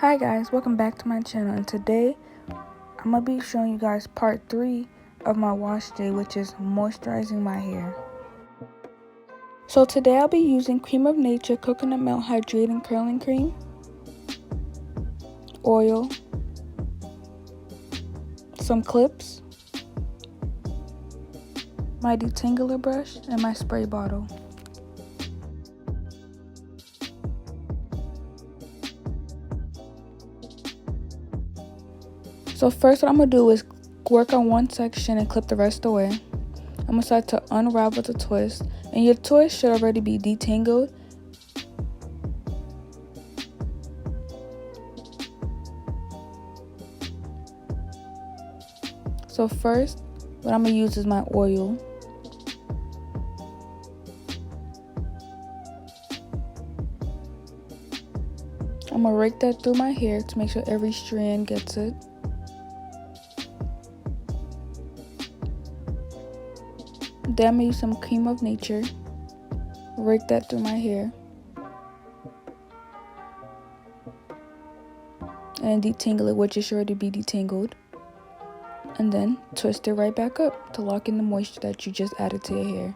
Hi guys, welcome back to my channel, and today I'm going to be showing you guys part 3 of my wash day, which is moisturizing my hair. So today I'll be using Cream of Nature Coconut Milk Hydrating Curling Cream, oil, some clips, my detangler brush, and my spray bottle. So first what I'm going to do is work on one section and clip the rest away. I'm going to start to unravel the twist, and your twist should already be detangled. So first, what I'm going to use is my oil. I'm going to rake that through my hair to make sure every strand gets it. Then I'm going to use some Cream of Nature, rake that through my hair, and detangle it, which should already be detangled. And then twist it right back up to lock in the moisture that you just added to your hair.